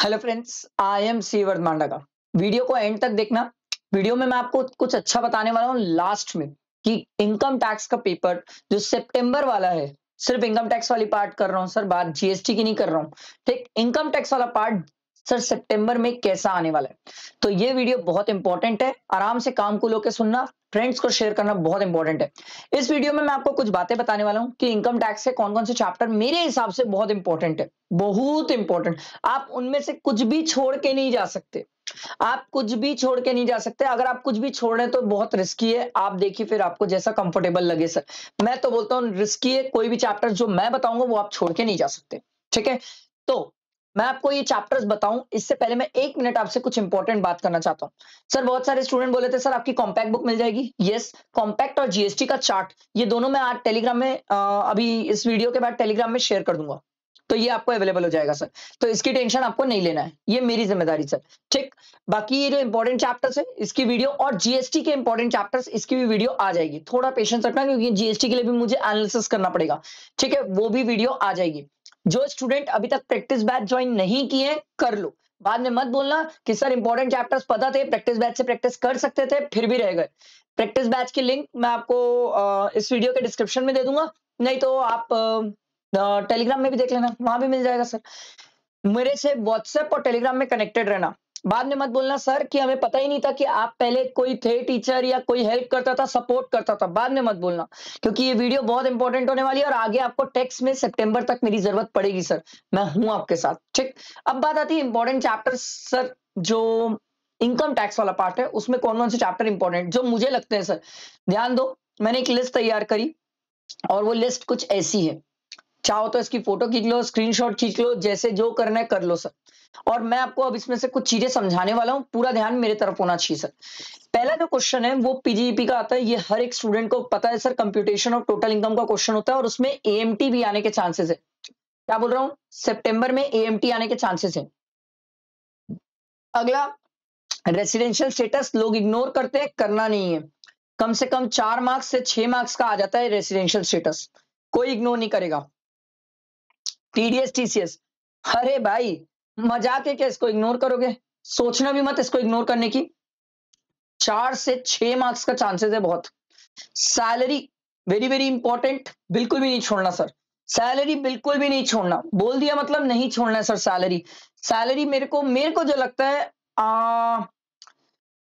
Hello friends, I am Sivardh Mandaga. Video को end तक देखना। वीडियो में मैं आपको कुछ अच्छा बताने वाला हूँ लास्ट में कि इनकम टैक्स का पेपर जो सितंबर वाला है, सिर्फ इनकम टैक्स वाली पार्ट कर रहा हूँ सर, बात जीएसटी की नहीं कर रहा हूँ। ठीक, इनकम टैक्स वाला पार्ट सर सितंबर में कैसा आने वाला है, तो ये वीडियो बहुत इंपॉर्टेंट है। आराम से काम को लेकर सुनना, फ्रेंड्स को शेयर करना बहुत इंपॉर्टेंट है। इस वीडियो में मैं आपको कुछ बातें बताने वाला हूँ कि इनकम टैक्स के कौन कौन से चैप्टर मेरे हिसाब से बहुत इंपॉर्टेंट है, बहुत इंपॉर्टेंट। आप उनमें से कुछ भी छोड़ के नहीं जा सकते, आप कुछ भी छोड़ के नहीं जा सकते। अगर आप कुछ भी छोड़ रहे हैं तो बहुत रिस्की है। आप देखिए, फिर आपको जैसा कंफर्टेबल लगे सर। मैं तो बोलता हूँ रिस्की है। कोई भी चैप्टर जो मैं बताऊंगा वो आप छोड़ के नहीं जा सकते। ठीक है, तो मैं आपको ये चैप्टर्स बताऊं इससे पहले मैं 1 मिनट आपसे कुछ इंपॉर्टेंट बात करना चाहता हूं। सर बहुत सारे स्टूडेंट बोले थे सर आपकी कॉम्पैक्ट बुक मिल जाएगी। यस, कॉम्पैक्ट और जीएसटी का चार्ट ये दोनों मैं आज टेलीग्राम में अभी इस वीडियो के बाद टेलीग्राम में शेयर कर दूंगा, तो ये आपको अवेलेबल हो जाएगा सर। तो इसकी टेंशन आपको नहीं लेना है, ये मेरी जिम्मेदारी सर। ठीक, बाकी ये जो इंपॉर्टेंट चैप्टर्स है इसकी वीडियो और जीएसटी के इंपॉर्टेंट चैप्टर्स इसकी भी वीडियो आ जाएगी। थोड़ा पेशेंस रखना क्योंकि जीएसटी के लिए भी मुझे एनालिसिस करना पड़ेगा। ठीक है, वो भी वीडियो आ जाएगी। जो स्टूडेंट अभी तक प्रैक्टिस बैच ज्वाइन नहीं किए कर लो। बाद में मत बोलना कि सर इंपॉर्टेंट चैप्टर्स पता थे, प्रैक्टिस बैच से प्रैक्टिस कर सकते थे, फिर भी रह गए। प्रैक्टिस बैच की लिंक मैं आपको इस वीडियो के डिस्क्रिप्शन में दे दूंगा, नहीं तो आप टेलीग्राम में भी देख लेना, वहां भी मिल जाएगा सर। मेरे से व्हाट्सएप और टेलीग्राम में कनेक्टेड रहना। बाद में मत बोलना सर कि हमें पता ही नहीं था कि आप पहले कोई थे टीचर या कोई हेल्प करता था, सपोर्ट करता था। बाद में मत बोलना, क्योंकि ये वीडियो बहुत इंपॉर्टेंट होने वाली है और आगे आपको टेक्स्ट में सितंबर तक मेरी जरूरत पड़ेगी सर। मैं हूं आपके साथ। ठीक, अब बात आती है इंपॉर्टेंट चैप्टर सर। जो इनकम टैक्स वाला पार्ट है उसमें कौन कौन से चैप्टर इंपॉर्टेंट जो मुझे लगते हैं सर, ध्यान दो। मैंने एक लिस्ट तैयार करी और वो लिस्ट कुछ ऐसी है। चाहो तो इसकी फोटो खींच लो, स्क्रीनशॉट खींच लो, जैसे जो करना है कर लो सर। और मैं आपको अब इसमें से कुछ चीजें समझाने वाला हूं, पूरा ध्यान मेरे तरफ होना चाहिए सर। पहला जो क्वेश्चन है वो पीजीईपी का आता है, ये हर एक स्टूडेंट को पता है सर। कंप्यूटेशन और टोटल इनकम का क्वेश्चन होता है और उसमें एएमटी भी आने के चांसेस है। क्या बोल रहा हूं, सितंबर में एएमटी आने के चांसेस है। अगला, रेसिडेंशियल स्टेटस लोग इग्नोर करते हैं, करना नहीं है। कम से कम 4 मार्क्स से 6 मार्क्स का आ जाता है रेसिडेंशियल स्टेटस, कोई इग्नोर नहीं करेगा। टीडीएस टीसीएस, अरे भाई मजाक है क्या, इसको इग्नोर करोगे? सोचना भी मत इसको इग्नोर करने की। 4 से 6 मार्क्स का चांसेस है बहुत। सैलरी वेरी वेरी इंपॉर्टेंट, बिल्कुल भी नहीं छोड़ना सर। सैलरी बिल्कुल भी नहीं छोड़ना, बोल दिया मतलब नहीं छोड़ना है सर। सैलरी सैलरी मेरे को जो लगता है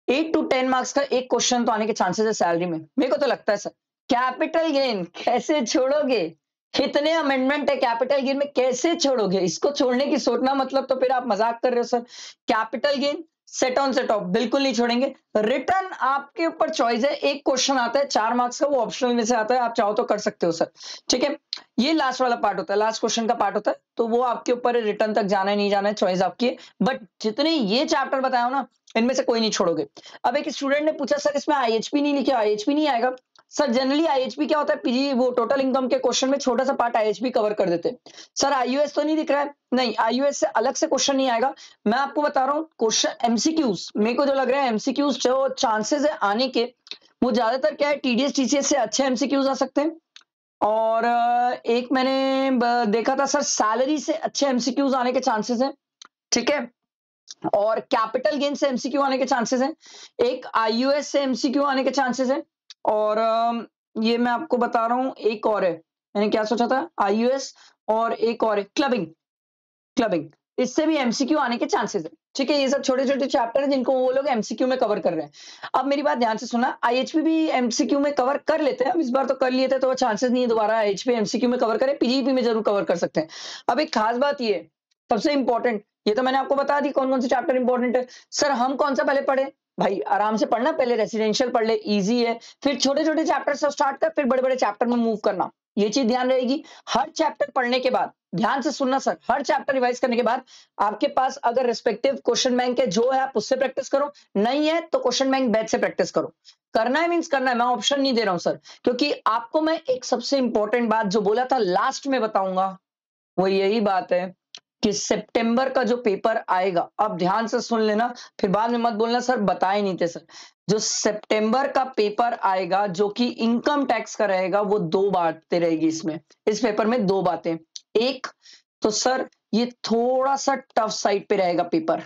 8 to 10 मार्क्स का एक क्वेश्चन तो आने के चांसेस है सैलरी में, मेरे को तो लगता है सर। कैपिटल गेन कैसे छोड़ोगे? इतने अमेंडमेंट है कैपिटल गेन में, कैसे छोड़ोगे? इसको छोड़ने की सोचना मतलब तो फिर आप मजाक कर रहे हो sir. Capital gain set on set of बिल्कुल नहीं छोड़ेंगे। रिटर्न आपके ऊपर चॉइस है, एक क्वेश्चन आता है 4 मार्क्स का, वो ऑप्शनल में से आता है, आप चाहो तो कर सकते हो सर। ठीक है, ये लास्ट वाला पार्ट होता है, लास्ट क्वेश्चन का पार्ट होता है, तो वो आपके ऊपर है, रिटर्न तक जाना है नहीं जाना है चॉइस आपकी है। बट जितने ये चैप्टर बताया ना इनमें से कोई नहीं छोड़ोगे। अब एक स्टूडेंट ने पूछा सर इसमें आईएचपी नहीं लिखा, आईएचपी नहीं आएगा सर। जनरली आईएचपी क्या होता है, पीजी वो टोटल इनकम के क्वेश्चन में छोटा सा पार्ट आईएचपी कवर कर देते हैं सर। आईयूएस तो नहीं दिख रहा है, नहीं आईयूएस से अलग से क्वेश्चन नहीं आएगा। मैं आपको बता रहा हूँ क्वेश्चन एमसीक्यूज, मेरे को जो लग रहा है एमसीक्यूज जो चांसेस है आने के, वो ज्यादातर क्या है टीडीएस टीसीएस से अच्छे एमसीक्यूज आ सकते हैं। और एक मैंने देखा था सर सैलरी से अच्छे एमसीक्यूज आने के चांसेस हैं। ठीक है, और कैपिटल गेन से एमसीक्यू आने के चांसेस हैं। एक आईयूएस से एमसीक्यू आने के चांसेस हैं। और ये मैं आपको बता रहा हूं, एक और है, मैंने क्या सोचा था, आईयूएस और एक और है क्लबिंग। क्लबिंग इससे भी एमसीक्यू आने के चांसेस है। ठीक है, ये सब छोटे छोटे चैप्टर हैं जिनको वो लोग एमसीक्यू में कवर कर रहे हैं। अब मेरी बात ध्यान से सुनना, आईएचपी भी एमसीक्यू में कवर कर लेते हैं। अब इस बार तो कर लिए थे तो चांसेस नहीं है दोबारा आईएचपी एमसीक्यू में कवर करें, पीजीपी में जरूर कवर कर सकते हैं। अब एक खास बात ये सबसे इंपॉर्टेंट, ये तो मैंने आपको बता दी कौन कौन से चैप्टर इंपॉर्टेंट है। सर हम कौन सा पहले पढ़े? भाई आराम से पढ़ना, पहले रेसिडेंशियल पढ़ ले, इजी है, फिर छोटे छोटे चैप्टर से स्टार्ट कर, फिर बड़े बड़े चैप्टर में मूव करना। ये चीज ध्यान रहेगी। हर चैप्टर पढ़ने के बाद, ध्यान से सुनना सर, हर चैप्टर रिवाइज करने के बाद आपके पास अगर रिस्पेक्टिव क्वेश्चन बैंक है जो है आप उससे प्रैक्टिस करो, नहीं है तो क्वेश्चन बैंक बैच से प्रैक्टिस करो। करना है मींस करना है, मैं ऑप्शन नहीं दे रहा हूं सर, क्योंकि आपको मैं एक सबसे इंपॉर्टेंट बात जो बोला था लास्ट में बताऊंगा, वो यही बात है कि सितंबर का जो पेपर आएगा, अब ध्यान से सुन लेना, फिर बाद में मत बोलना सर बताए नहीं थे सर। जो सितंबर का पेपर आएगा जो कि इनकम टैक्स का रहेगा, वो 2 बातें रहेगी इसमें, इस पेपर में 2 बातें। एक तो सर ये थोड़ा सा टफ साइड पे रहेगा पेपर,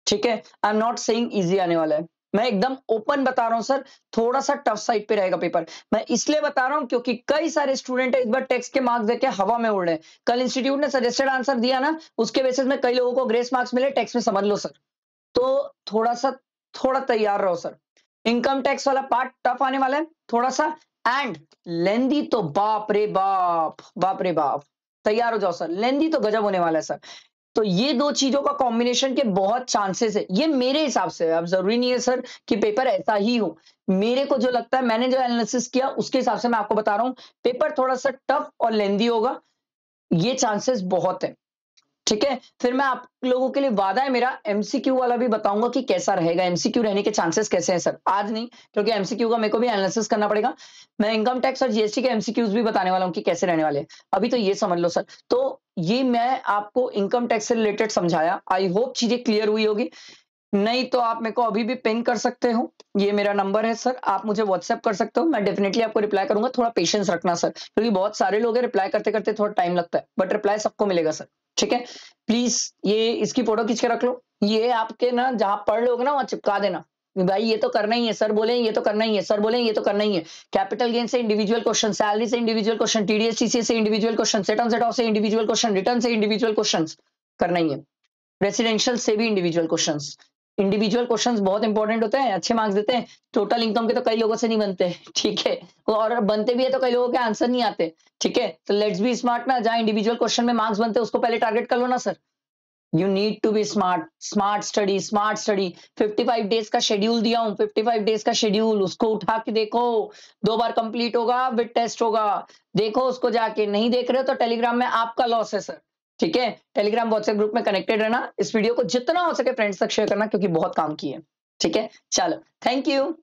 ठीक है। I am not saying easy आने वाला है, मैं एकदम ओपन बता रहा हूं सर, थोड़ा सा टफ साइड पे रहेगा पेपर। मैं इसलिए बता रहा हूं क्योंकि कई सारे स्टूडेंट इस बार टेक्स्ट के मार्क्स देके हवा में उड़ रहे हैं। कल इंस्टीट्यूट ने सजेस्टेड आंसर दिया ना, उसके बेसिस में कई लोगों को ग्रेस मार्क्स मिले, टेक्स्ट में समझ लो सर। तो थोड़ा तैयार रहो सर। इनकम टैक्स वाला पार्ट टफ आने वाला है थोड़ा सा, एंड लेंदी तो बाप रे बाप, बाप रे बाप, तैयार हो जाओ सर, लेंदी तो गजब होने वाला है सर। तो ये दो चीजों का कॉम्बिनेशन के बहुत चांसेस है, ये मेरे हिसाब से। अब जरूरी नहीं है सर कि पेपर ऐसा ही हो, मेरे को जो लगता है, मैंने जो एनालिसिस किया उसके हिसाब से मैं आपको बता रहा हूं, पेपर थोड़ा सा टफ और लेंदी होगा, ये चांसेस बहुत है, ठीक है। फिर मैं आप लोगों के लिए वादा है मेरा, एमसीक्यू वाला भी बताऊंगा कि कैसा रहेगा, एमसीक्यू रहने के चांसेस कैसे हैं सर। आज नहीं, क्योंकि एमसीक्यू का मेरे को भी एनालिसिस करना पड़ेगा। मैं इनकम टैक्स और जीएसटी के एमसीक्यूज भी बताने वाला हूं कि कैसे रहने वाले हैं। अभी तो ये समझ लो सर। तो ये मैं आपको इनकम टैक्स से रिलेटेड समझाया, आई होप चीजें क्लियर हुई होगी। नहीं तो आप मेरे को अभी भी पिंग कर सकते हो, ये मेरा नंबर है सर, आप मुझे व्हाट्सएप कर सकते हो, मैं डेफिनेटली आपको रिप्लाई करूंगा। थोड़ा पेशेंस रखना सर, क्योंकि बहुत सारे लोग हैं, रिप्लाई करते करते थोड़ा टाइम लगता है, बट रिप्लाई सबको मिलेगा सर, ठीक है। प्लीज ये इसकी फोटो खींच के रख लो, ये आपके ना जहां पढ़ लोगे ना वहां चिपका देना, भाई ये तो करना ही है सर, बोले ये तो करना ही है सर, बोले ये तो करना ही है। कैपिटल गेन से इंडिविजुअल क्वेश्चन, सैलरी से इंडिविजुअल क्वेश्चन, टीडीएस टीसीएस से individual question, set on set of से इंडिविजुअल क्वेश्चन, रिटर्न से इंडिविजुअल क्वेश्चन करना ही है। रेसिडेंशियल से भी इंडिविजुअल क्वेश्चंस, इंडिविजुअल क्वेश्चंस बहुत इंपॉर्टेंट होते हैं, अच्छे मार्क्स देते हैं। टोटल इनकम के तो कई लोगों से नहीं बनते, ठीक है, और बनते भी है तो कई लोगों के आंसर नहीं आते, ठीक है। तो लेट्स बी स्मार्ट ना, जहां इंडिविजुअल क्वेश्चन में मार्क्स बनते हैं उसको पहले टारगेट कर लो ना sir. You need to be smart, smart study, smart study. 55 days का शेड्यूल दिया हूं, 55 डेज का शेड्यूल, उसको उठा के देखो, 2 बार कंप्लीट होगा, विद टेस्ट होगा, देखो उसको जाके। नहीं देख रहे हो तो टेलीग्राम में आपका लॉस है सर, ठीक है। टेलीग्राम व्हाट्सएप ग्रुप में कनेक्टेड रहना, इस वीडियो को जितना हो सके फ्रेंड्स तक शेयर करना, क्योंकि बहुत काम की है, ठीक है। चलो, थैंक यू।